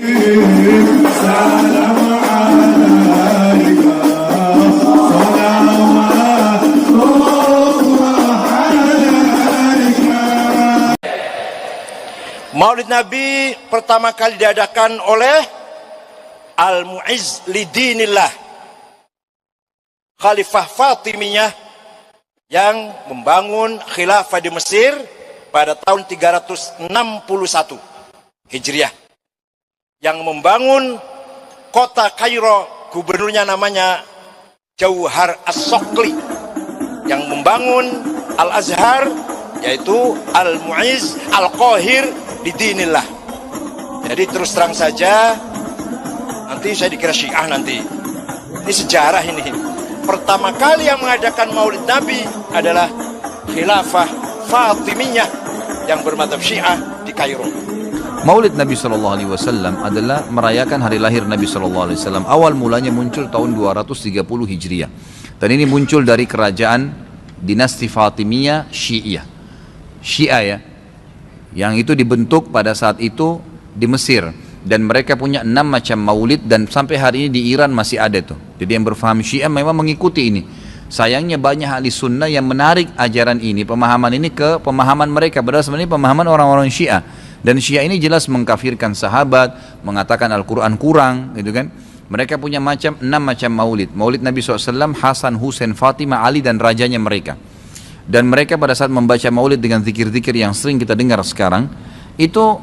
Maulid Nabi pertama kali diadakan oleh Al-Mu'izz Lidinillah, Khalifah Fatimiyah yang membangun khilafah di Mesir pada tahun 361 Hijriah, yang membangun kota Kairo, gubernurnya namanya Jauhar As-Sokli, yang membangun Al-Azhar yaitu Al-Mu'izz Al-Qahir Lidinillah. Jadi terus terang saja, nanti saya dikira Syiah nanti. Ini sejarah ini. Pertama kali yang mengadakan Maulid Nabi adalah Khilafah Fatimiyah yang bermadzhab Syiah di Kairo. Maulid Nabi SAW adalah merayakan hari lahir Nabi SAW. Awal mulanya muncul tahun 230 Hijriah. Dan ini muncul dari kerajaan dinasti Fatimiyah Syiah. Syiah ya, yang itu dibentuk pada saat itu di Mesir, dan mereka punya 6 macam maulid, dan sampai hari ini di Iran masih ada tuh. Jadi yang berfaham Syiah memang mengikuti ini. Sayangnya banyak ahli sunnah yang menarik ajaran ini, pemahaman ini ke pemahaman mereka, padahal sebenarnya pemahaman orang-orang Syiah. Dan Syiah ini jelas mengkafirkan sahabat, mengatakan Al-Quran kurang, gitu kan. Mereka punya 6 macam maulid. Maulid Nabi SAW, Hasan, Husain, Fatimah, Ali, dan rajanya mereka. Dan mereka pada saat membaca maulid dengan zikir-zikir yang sering kita dengar sekarang, itu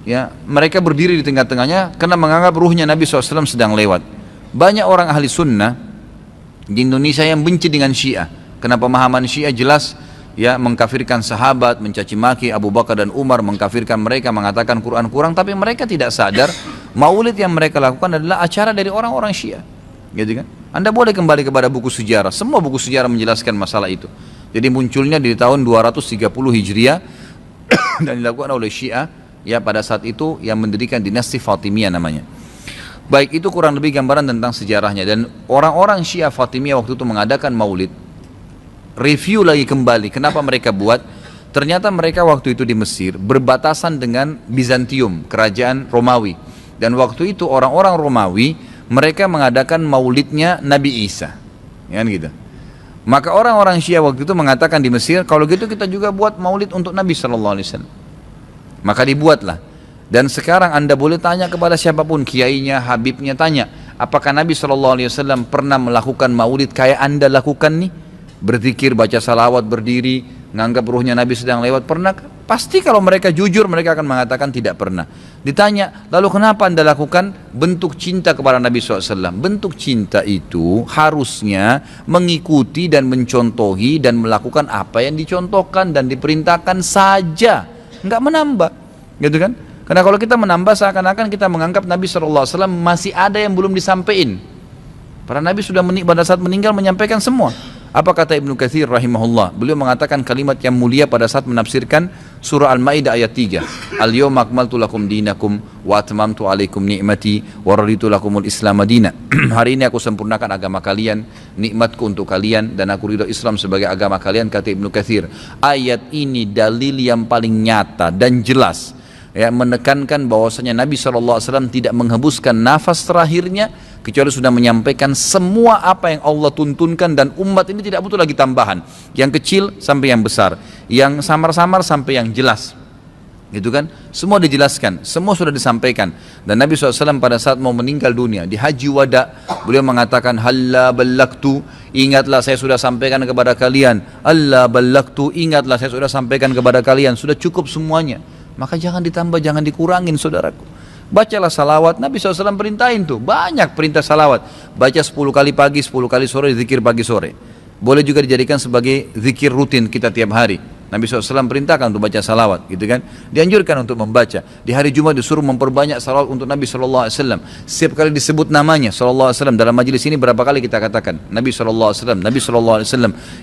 ya mereka berdiri di tengah-tengahnya karena menganggap ruhnya Nabi SAW sedang lewat. Banyak orang ahli sunnah di Indonesia yang benci dengan Syiah, karena pemahaman Syiah jelas ya mengkafirkan sahabat, mencaci maki Abu Bakar dan Umar, mengkafirkan mereka, mengatakan Quran kurang, tapi mereka tidak sadar maulid yang mereka lakukan adalah acara dari orang-orang Syiah, gitu kan. Anda boleh kembali kepada buku sejarah, semua buku sejarah menjelaskan masalah itu. Jadi munculnya di tahun 230 Hijriah dan dilakukan oleh Syiah ya pada saat itu, yang mendirikan dinasti Fatimiyah namanya. Baik, itu kurang lebih gambaran tentang sejarahnya. Dan orang-orang Syiah Fatimiyah waktu itu mengadakan maulid. Review lagi kembali kenapa mereka buat. Ternyata mereka waktu itu di Mesir berbatasan dengan Bizantium, kerajaan Romawi. Dan waktu itu orang-orang Romawi mereka mengadakan maulidnya Nabi Isa, kan gitu. Maka orang-orang Syiah waktu itu mengatakan di Mesir, kalau gitu kita juga buat maulid untuk Nabi SAW. Maka dibuatlah. Dan sekarang Anda boleh tanya kepada siapapun, kiainya, habibnya, tanya, apakah Nabi SAW pernah melakukan maulid kayak Anda lakukan nih? Berzikir, baca salawat, berdiri, menganggap ruhnya Nabi sedang lewat, pernah? Pasti kalau mereka jujur, mereka akan mengatakan tidak pernah. Ditanya, lalu kenapa Anda lakukan? Bentuk cinta kepada Nabi SAW. Bentuk cinta itu harusnya mengikuti dan mencontohi dan melakukan apa yang dicontohkan dan diperintahkan saja, nggak menambah, gitu kan? Karena kalau kita menambah, seakan-akan kita menganggap Nabi SAW masih ada yang belum disampaikan. Para Nabi sudah pada saat meninggal menyampaikan semua. Apa kata Ibnu Katsir rahimahullah? Beliau mengatakan kalimat yang mulia pada saat menafsirkan surah Al-Maidah ayat 3. Al-yawma akmaltu lakum dinakum wa atmamtu alaikum ni'mati wa raditu lakumul Islam madina. Hari ini aku sempurnakan agama kalian, nikmatku untuk kalian, dan aku ridho Islam sebagai agama kalian, kata Ibnu Katsir. Ayat ini dalil yang paling nyata dan jelas, ya, menekankan bahwasanya Nabi SAW tidak menghembuskan nafas terakhirnya kecuali sudah menyampaikan semua apa yang Allah tuntunkan, dan umat ini tidak butuh lagi tambahan, yang kecil sampai yang besar, yang samar-samar sampai yang jelas, gitu kan. Semua dijelaskan, semua sudah disampaikan. Dan Nabi SAW pada saat mau meninggal dunia di Haji Wada, beliau mengatakan halla ballagtu, ingatlah saya sudah sampaikan kepada kalian. Alla ballagtu, ingatlah saya sudah sampaikan kepada kalian. Sudah cukup semuanya, maka jangan ditambah, jangan dikurangin, saudaraku. Bacalah salawat, Nabi SAW perintahin tuh, banyak perintah salawat. Baca 10 kali pagi, 10 kali sore, zikir pagi sore. Boleh juga dijadikan sebagai zikir rutin kita tiap hari. Nabi SAW perintahkan untuk baca salawat, gitu kan. Dianjurkan untuk membaca. Di hari Jumat disuruh memperbanyak salawat untuk Nabi SAW. Setiap kali disebut namanya SAW. Dalam majelis ini berapa kali kita katakan Nabi SAW, Nabi SAW.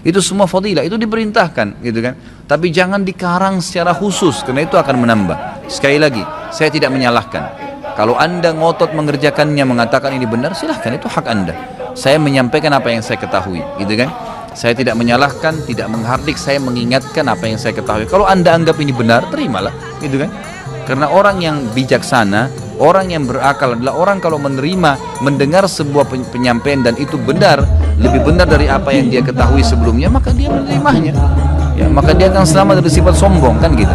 Itu semua fadilah, itu diperintahkan, gitu kan. Tapi jangan dikarang secara khusus, karena itu akan menambah. Sekali lagi, saya tidak menyalahkan. Kalau Anda ngotot mengerjakannya, mengatakan ini benar, silahkan, itu hak Anda. Saya menyampaikan apa yang saya ketahui, gitu kan. Saya tidak menyalahkan, tidak menghardik, saya mengingatkan apa yang saya ketahui. Kalau Anda anggap ini benar, terimalah, gitu kan. Karena orang yang bijaksana, orang yang berakal adalah orang kalau menerima, mendengar sebuah penyampaian dan itu benar, lebih benar dari apa yang dia ketahui sebelumnya, maka dia menerimanya. Ya, maka dia akan selamat dari sifat sombong, kan gitu.